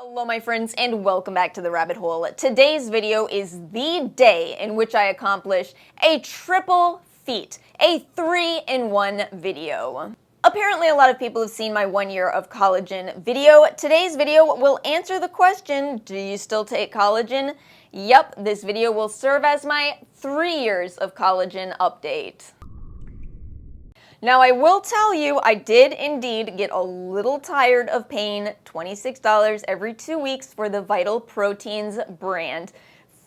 Hello my friends and welcome back to the rabbit hole. Today's video is the day in which I accomplish a triple feat, a 3-in-1 video. Apparently a lot of people have seen my 1 year of collagen video. Today's video will answer the question, do you still take collagen? Yep, this video will serve as my 3 years of collagen update. Now I will tell you, I did indeed get a little tired of paying $26 every 2 weeks for the Vital Proteins brand.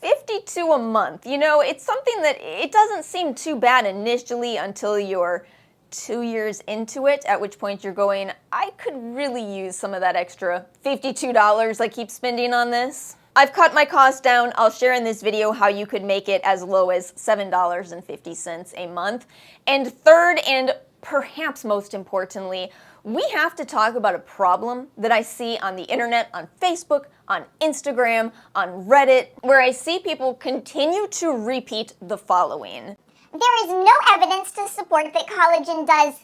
$52 a month, you know, it's something that it doesn't seem too bad initially until you're 2 years into it, at which point you're going, I could really use some of that extra $52 I keep spending on this. I've cut my costs down. I'll share in this video how you could make it as low as $7.50 a month. And third, and perhaps most importantly, we have to talk about a problem that I see on the internet, on Facebook, on Instagram, on Reddit, where I see people continue to repeat the following. There is no evidence to support that collagen does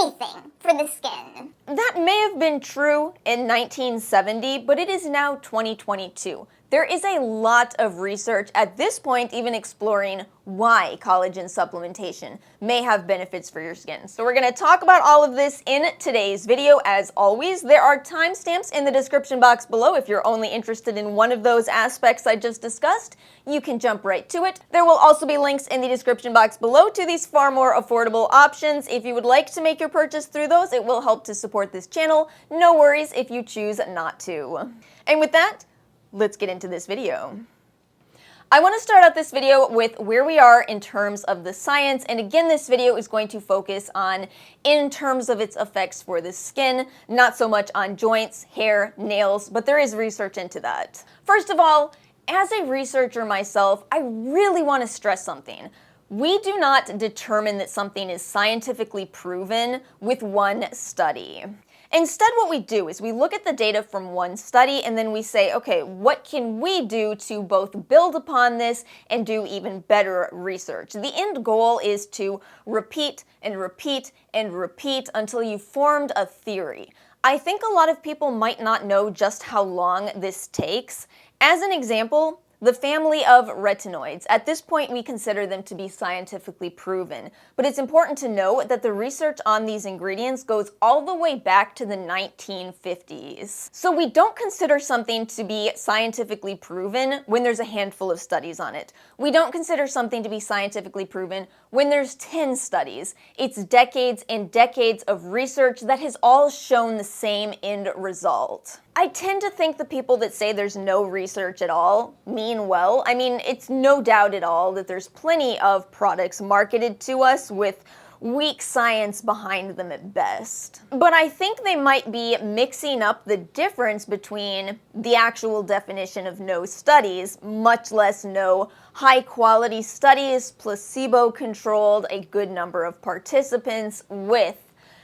anything for the skin. That may have been true in 1970, but it is now 2022. There is a lot of research at this point even exploring why collagen supplementation may have benefits for your skin. So we're going to talk about all of this in today's video. As always, there are timestamps in the description box below. If you're only interested in one of those aspects I just discussed, you can jump right to it. There will also be links in the description box below to these far more affordable options. If you would like to make your purchase through those, it will help to support this channel. No worries if you choose not to. And with that, let's get into this video. I want to start out this video with where we are in terms of the science, and again this video is going to focus on in terms of its effects for the skin, not so much on joints, hair, nails, but there is research into that. First of all, as a researcher myself, I really want to stress something. We do not determine that something is scientifically proven with one study. Instead, what we do is we look at the data from one study and then we say, okay, what can we do to both build upon this and do even better research? The end goal is to repeat and repeat and repeat until you've formed a theory. I think a lot of people might not know just how long this takes. As an example, the family of retinoids. At this point, we consider them to be scientifically proven, but it's important to note that the research on these ingredients goes all the way back to the 1950s. So we don't consider something to be scientifically proven when there's a handful of studies on it. We don't consider something to be scientifically proven when there's 10 studies. It's decades and decades of research that has all shown the same end result. I tend to think the people that say there's no research at all mean well. I mean, it's no doubt at all that there's plenty of products marketed to us with weak science behind them at best. But I think they might be mixing up the difference between the actual definition of no studies, much less no high-quality studies, placebo-controlled, a good number of participants, with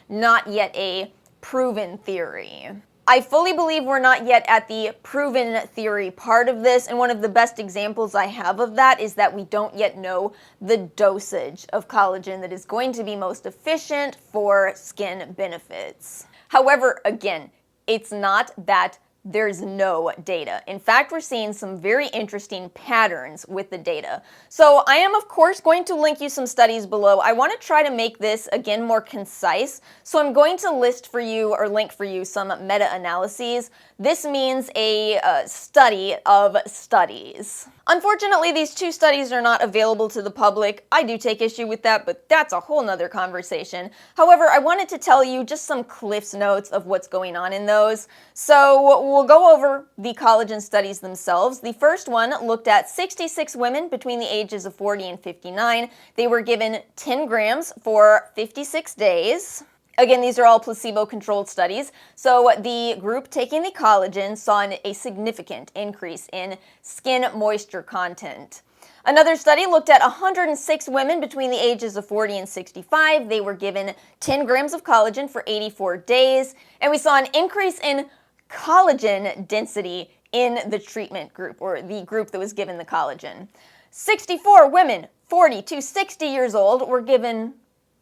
not yet a proven theory. I fully believe we're not yet at the proven theory part of this, and one of the best examples I have of that is that we don't yet know the dosage of collagen that is going to be most efficient for skin benefits. However, again, it's not that there's no data. In fact, we're seeing some very interesting patterns with the data. So I am, of course, going to link you some studies below. I want to try to make this, again, more concise. So I'm going to list for you or link for you some meta-analyses. This means a study of studies. Unfortunately, these 2 studies are not available to the public. I do take issue with that, but that's a whole nother conversation. However, I wanted to tell you just some Cliff's notes of what's going on in those. So we'll go over the collagen studies themselves. The first one looked at 66 women between the ages of 40 and 59. They were given 10 grams for 56 days. Again, these are all placebo-controlled studies. So the group taking the collagen saw a significant increase in skin moisture content. Another study looked at 106 women between the ages of 40 and 65. They were given 10 grams of collagen for 84 days, and we saw an increase in collagen density in the treatment group, or the group that was given the collagen. 64 women, 40 to 60 years old, were given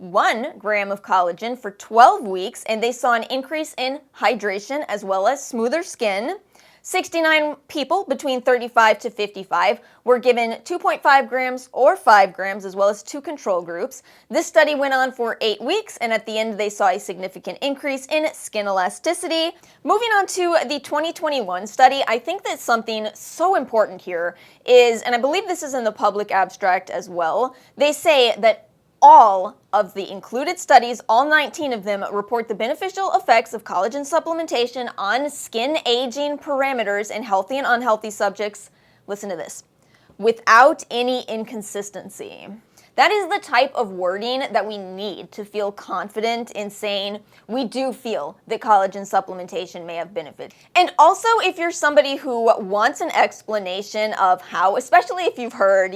1 gram of collagen for 12 weeks, and they saw an increase in hydration as well as smoother skin. 69 people between 35 to 55 were given 2.5 grams or 5 grams, as well as 2 control groups. This study went on for 8 weeks, and at the end they saw a significant increase in skin elasticity. Moving on to the 2021 study, I think that something so important here is, and I believe this is in the public abstract as well, they say that all of the included studies, all 19 of them, report the beneficial effects of collagen supplementation on skin aging parameters in healthy and unhealthy subjects. Listen to this. Without any inconsistency. That is the type of wording that we need to feel confident in saying we do feel that collagen supplementation may have benefits. And also, if you're somebody who wants an explanation of how, especially if you've heard,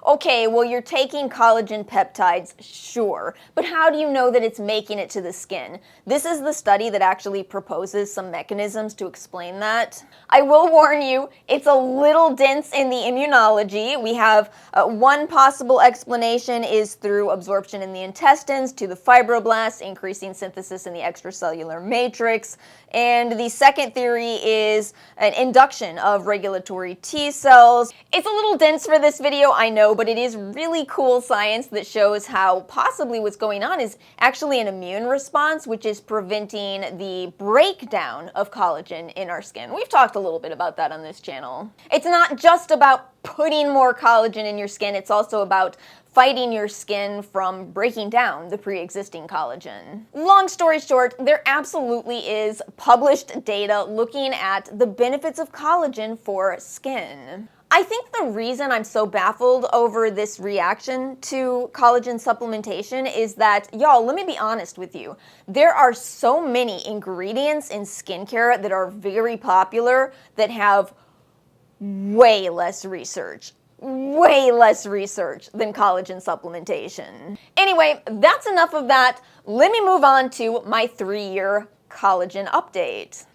okay, well, you're taking collagen peptides, sure, but how do you know that it's making it to the skin? This is the study that actually proposes some mechanisms to explain that. I will warn you, it's a little dense in the immunology. We have one possible explanation is through absorption in the intestines to the fibroblasts, increasing synthesis in the extracellular matrix. And the second theory is an induction of regulatory T cells. It's a little dense for this video, I know, but it is really cool science that shows how possibly what's going on is actually an immune response, which is preventing the breakdown of collagen in our skin. We've talked a little bit about that on this channel. It's not just about putting more collagen in your skin, it's also about fighting your skin from breaking down the pre-existing collagen. Long story short, there absolutely is published data looking at the benefits of collagen for skin. I think the reason I'm so baffled over this reaction to collagen supplementation is that, y'all, let me be honest with you. There are so many ingredients in skincare that are very popular that have way less research than collagen supplementation. Anyway, that's enough of that. Let me move on to my 3-year collagen update.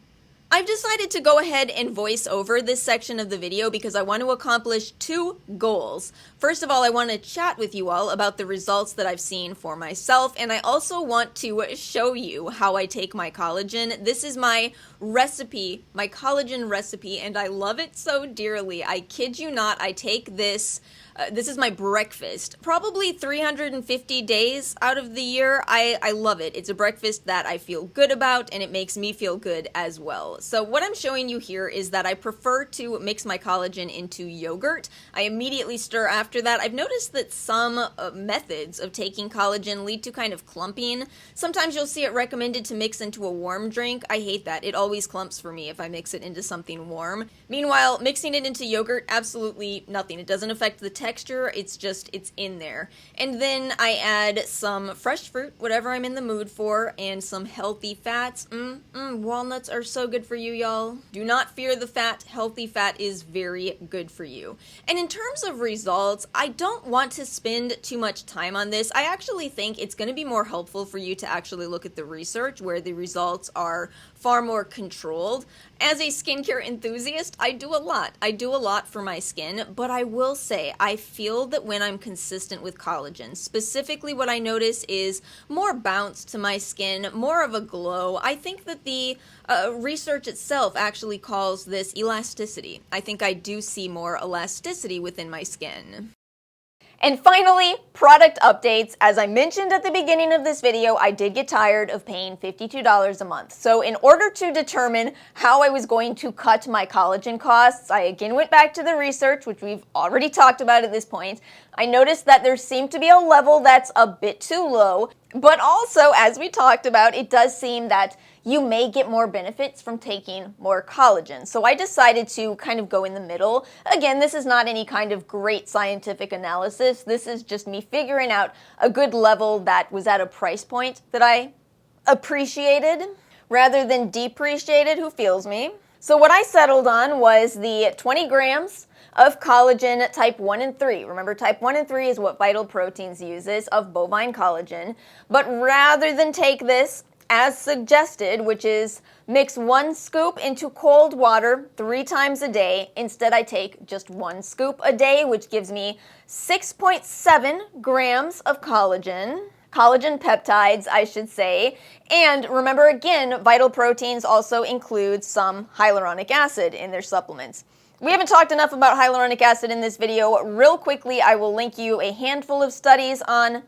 I've decided to go ahead and voice over this section of the video because I want to accomplish 2 goals. First of all, I want to chat with you all about the results that I've seen for myself, and I also want to show you how I take my collagen. This is my recipe, my collagen recipe, and I love it so dearly. I kid you not, I take this. This is my breakfast, probably 350 days out of the year. I love it. It's a breakfast that I feel good about, and it makes me feel good as well. So what I'm showing you here is that I prefer to mix my collagen into yogurt. I immediately stir after that. I've noticed that some methods of taking collagen lead to kind of clumping. Sometimes you'll see it recommended to mix into a warm drink. I hate that. It always clumps for me if I mix it into something warm. Meanwhile, mixing it into yogurt, absolutely nothing. It doesn't affect the texture, it's in there. And then I add some fresh fruit, whatever I'm in the mood for, and some healthy fats. Walnuts are so good for you, y'all. Do not fear the fat. Healthy fat is very good for you. And in terms of results, I don't want to spend too much time on this. I actually think it's going to be more helpful for you to actually look at the research where the results are far more controlled. As a skincare enthusiast, I do a lot. I do a lot for my skin, but I will say I feel that when I'm consistent with collagen, specifically what I notice is more bounce to my skin, more of a glow. I think that the research itself actually calls this elasticity. I think I do see more elasticity within my skin. And finally, product updates. As I mentioned at the beginning of this video, I did get tired of paying $52 a month. So in order to determine how I was going to cut my collagen costs, I again went back to the research, which we've already talked about at this point. I noticed that there seemed to be a level that's a bit too low, but also, as we talked about, it does seem that you may get more benefits from taking more collagen. So I decided to kind of go in the middle. Again, this is not any kind of great scientific analysis. This is just me figuring out a good level that was at a price point that I appreciated rather than depreciated. Who feels me? So what I settled on was the 20 grams of collagen type 1 and 3. Remember, type 1 and 3 is what Vital Proteins uses of bovine collagen. But rather than take this as suggested, which is mix 1 scoop into cold water 3 times a day, instead I take just 1 scoop a day, which gives me 6.7 grams of collagen. collagen peptides, I should say. And remember again, Vital Proteins also include some hyaluronic acid in their supplements. We haven't talked enough about hyaluronic acid in this video. Real quickly, I will link you a handful of studies on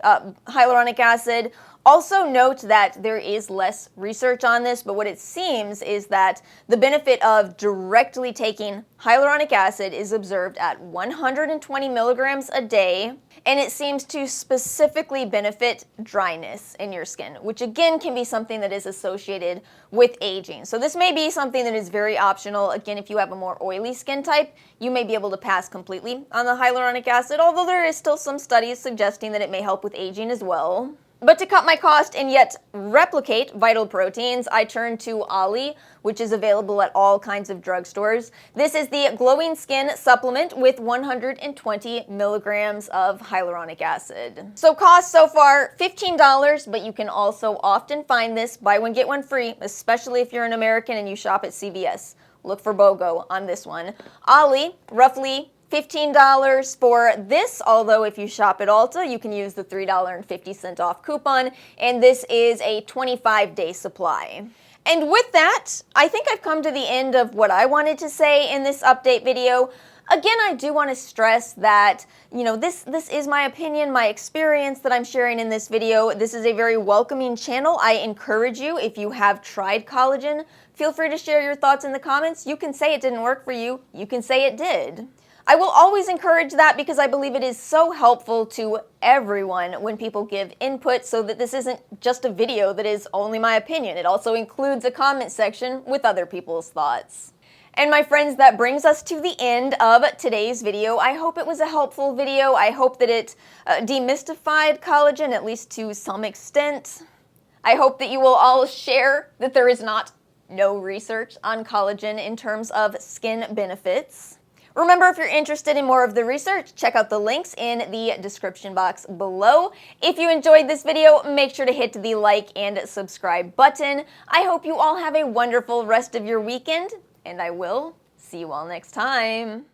hyaluronic acid. Also note that there is less research on this, but what it seems is that the benefit of directly taking hyaluronic acid is observed at 120 milligrams a day, and it seems to specifically benefit dryness in your skin, which again can be something that is associated with aging. So this may be something that is very optional. Again, if you have a more oily skin type, you may be able to pass completely on the hyaluronic acid, although there is still some studies suggesting that it may help with aging as well. But to cut my cost and yet replicate Vital Proteins, I turn to Ali, which is available at all kinds of drugstores. This is the glowing skin supplement with 120 milligrams of hyaluronic acid. So cost so far, $15, but you can also often find this buy one, get one free, especially if you're an American and you shop at CVS. Look for BOGO on this one. Ali, roughly $15 for this, although if you shop at Ulta, you can use the $3.50 off coupon, and this is a 25-day supply. And with that, I think I've come to the end of what I wanted to say in this update video. Again, I do want to stress that, this is my opinion, my experience that I'm sharing in this video. This is a very welcoming channel. I encourage you, if you have tried collagen, feel free to share your thoughts in the comments. You can say it didn't work for you. You can say it did. I will always encourage that because I believe it is so helpful to everyone when people give input, so that this isn't just a video that is only my opinion. It also includes a comment section with other people's thoughts. And my friends, that brings us to the end of today's video. I hope it was a helpful video. I hope that it demystified collagen, at least to some extent. I hope that you will all share that there is no research on collagen in terms of skin benefits. Remember, if you're interested in more of the research, check out the links in the description box below. If you enjoyed this video, make sure to hit the like and subscribe button. I hope you all have a wonderful rest of your weekend, and I will see you all next time.